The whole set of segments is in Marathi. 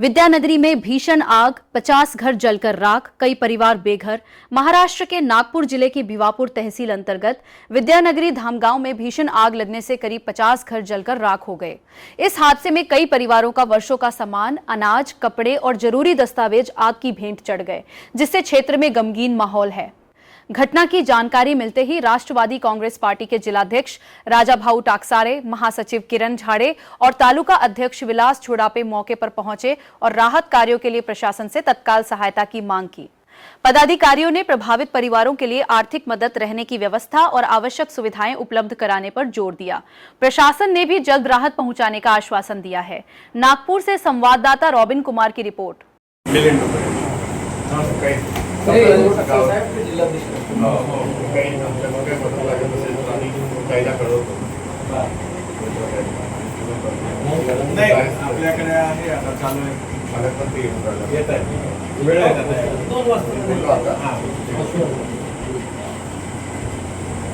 विद्यानगरी में भीषण आग, 50 घर जलकर राख, कई परिवार बेघर। महाराष्ट्र के नागपुर जिले की भिवापुर तहसील अंतर्गत विद्यानगरी धामगांव में भीषण आग लगने से करीब 50 घर जलकर राख हो गए। इस हादसे में कई परिवारों का वर्षों का सामान, अनाज, कपड़े और जरूरी दस्तावेज आग की भेंट चढ़ गए, जिससे क्षेत्र में गमगीन माहौल है। घटना की जानकारी मिलते ही राष्ट्रवादी कांग्रेस पार्टी के जिलाध्यक्ष राजाभाऊ टाकसारे, महासचिव किरण झाड़े और तालुका अध्यक्ष विलास छुड़ापे मौके पर पहुंचे और राहत कार्यों के लिए प्रशासन से तत्काल सहायता की मांग की। पदाधिकारियों ने प्रभावित परिवारों के लिए आर्थिक मदद, रहने की व्यवस्था और आवश्यक सुविधाएं उपलब्ध कराने पर जोर दिया। प्रशासन ने भी जल्द राहत पहुंचाने का आश्वासन दिया है। नागपुर से संवाददाता रॉबिन कुमार की रिपोर्ट।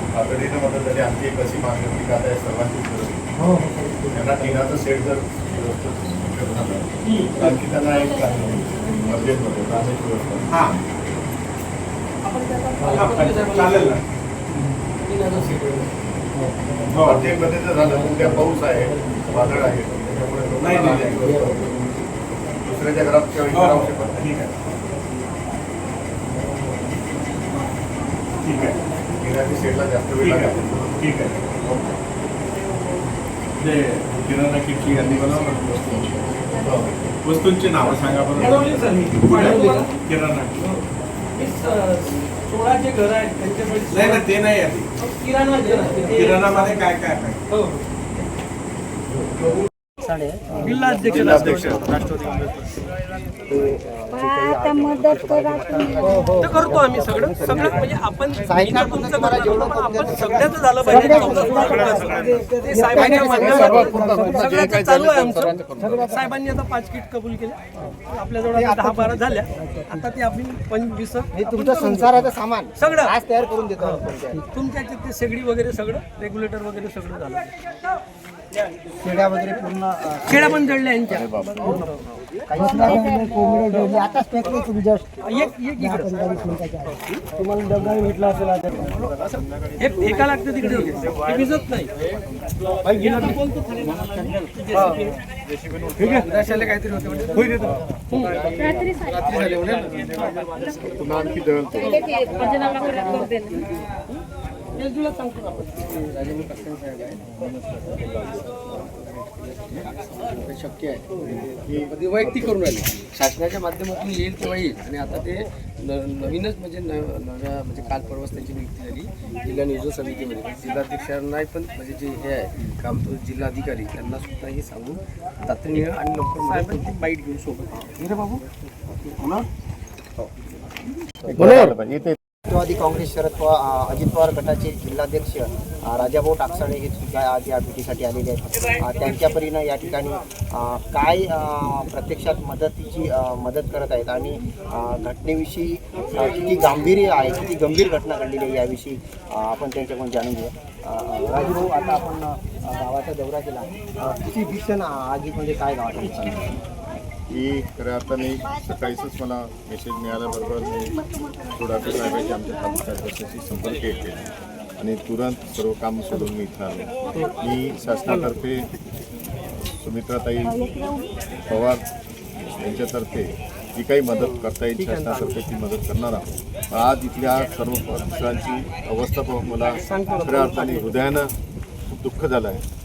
तातडीनं मदत झाली आमची एक अशी मागणी होती की आता सर्वांची त्यांना टिनाचं सेट जर व्यवस्थित झालं आणखी त्यांना एक अर्जंटमध्ये राहण्याची व्यवस्था चालेल ना अर्जंटमध्ये जर झालं उद्या पाऊस आहे, वादळ आहे, त्याच्यामुळे दुसऱ्याच्या घरात राहू शकत नाही। ठीक आहे सेटला जास्त वेळ लागेल। ठीक आहे ते किराणा किटची यांनी वस्तूंची नावं सांगा बरं। किराणा 16 जे घर आहेत त्यांच्यामध्ये नाही ना, ते नाही आहे किराणामध्ये काय काय आहे। जिल्हाध्यक्ष राष्ट्रवादी आता मदत करा तर करतो आम्ही सगळं म्हणजे आपण आपण सगळ्याच झालं पाहिजे। ते साहेबांच्या माध्यमातून सगळं चालू आहे आमचं। साहेबांनी आता 5 किट कबूल केले, आपल्याजवळ 10-12 झाल्या। आता ते आपण 25 तुमचं संसाराचं सामान सगळं आज तयार करून देतो। तुमच्या ते शेगडी वगैरे सगळं, रेग्युलेटर वगैरे सगळं झालं। खेड्या वगैरे पूर्ण खेड्या पण जळल्या यांच्या आताच फेकले तुम्ही जस्ट तुम्हाला डबा भेटला असेल, हे फेका लागतं तिकडे, हे भिजत नाही। काहीतरी शक्य आहे की वैयक्तिक करून राहिले, शासनाच्या माध्यमातून येईल तेव्हा येईल। आणि आता ते नवीनच म्हणजे नव्या म्हणजे काल परवाच त्यांची नियुक्ती झाली जिल्हा नियोजन समितीमध्ये। जिल्हाध्यक्षांना पण म्हणजे जे हे आहे काम तो जिल्हाधिकारी त्यांना सुद्धा हे सांगून तातडीनं आणि लवकर साहेबांची बाईट घेऊन सोबत रे बाबू राष्ट्रवादी काँग्रेस शरद पवार अजित पवार गटाचे जिल्हाध्यक्ष राजाभाऊ टाकसाळे हे सुद्धा आज या भेटीसाठी आलेले आहेत। त्यांच्या परीनं या ठिकाणी काय प्रत्यक्षात मदत करत आहेत आणि घटनेविषयी किती गांभीर्य आहे, किती गंभीर घटना घडलेली आहे याविषयी आपण त्यांच्याकडून जाणून घेऊया। राजूभाऊ, आता आपण गावाचा दौरा केला, किती भीषण आगीमध्ये काय गावात ही खऱ्या अर्थाने सकाळीच मला मेसेज मिळाल्याबरोबर मी छुडापे साहेबांची आमच्या तालुक्याशी संपर्क केला आणि तुरंत सर्व काम सोडून मी इथं आलो। मी शासनातर्फे सुमित्राताई पवार यांच्यातर्फे जी काही मदत करता येईल शासनातर्फे ती मदत करणार आहोत। आज इथल्या सर्व परिसरांची अवस्था पाहून मला खऱ्या अर्थाने हृदयानं खूप दुःख झालं आहे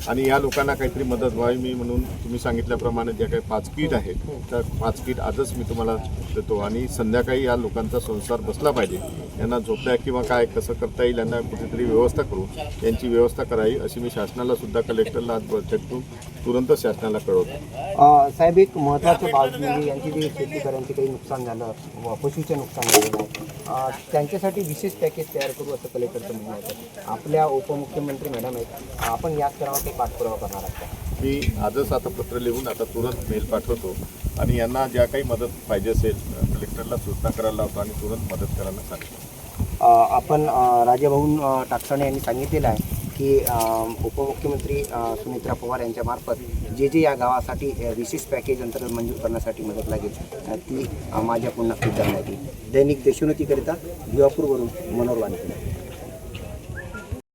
आणि या लोकांना काहीतरी मदत व्हावी मी म्हणून तुम्ही सांगितल्याप्रमाणे ज्या काही 5 किट आहेत त्या 5 किट आजच मी तुम्हाला देतो आणि संध्याकाळी या लोकांचा संसार बसला पाहिजे, यांना झोपड्या किंवा काय कसं करता येईल यांना कुठेतरी व्यवस्था करू, यांची व्यवस्था करावी अशी मी शासनाला सुद्धा कलेक्टरला आज बैठकीतून तुरंत शासनाला कळवतो। साहेब, एक महत्त्वाचं बाब म्हणजे यांची जी शेतकऱ्यांचे काही नुकसान झालं, पशुचे नुकसान झालेलं आहे, त्यांच्यासाठी विशेष पॅकेज तयार करू असं कलेक्टरचं म्हणणं होतं। आपल्या उपमुख्यमंत्री मॅडम आहेत, आपण या स्तरावर काही पाठपुरावा करणार आहात? मी आजच आता पत्र लिहून आता तुरंत मेल पाठवतो आणि यांना ज्या काही मदत पाहिजे असेल कलेक्टरला सूचना करायला लावतो आणि तुरंत मदत करायला सांगतो। आपण राजाभाऊ टाकसाळे यांनी सांगितलेलं आहे की उपमुख्यमंत्री सुमित्रा पवार यांच्या मार्फत जे जे या गावासाठी विशेष पॅकेज अंतर्गत मंजूर करण्यासाठी मदत लागेल ती माझ्याकडून नक्की करण्यात येईल. दैनिक देशोन्नतीकरिता भिवापूरवरून मनोहर वानखेडे.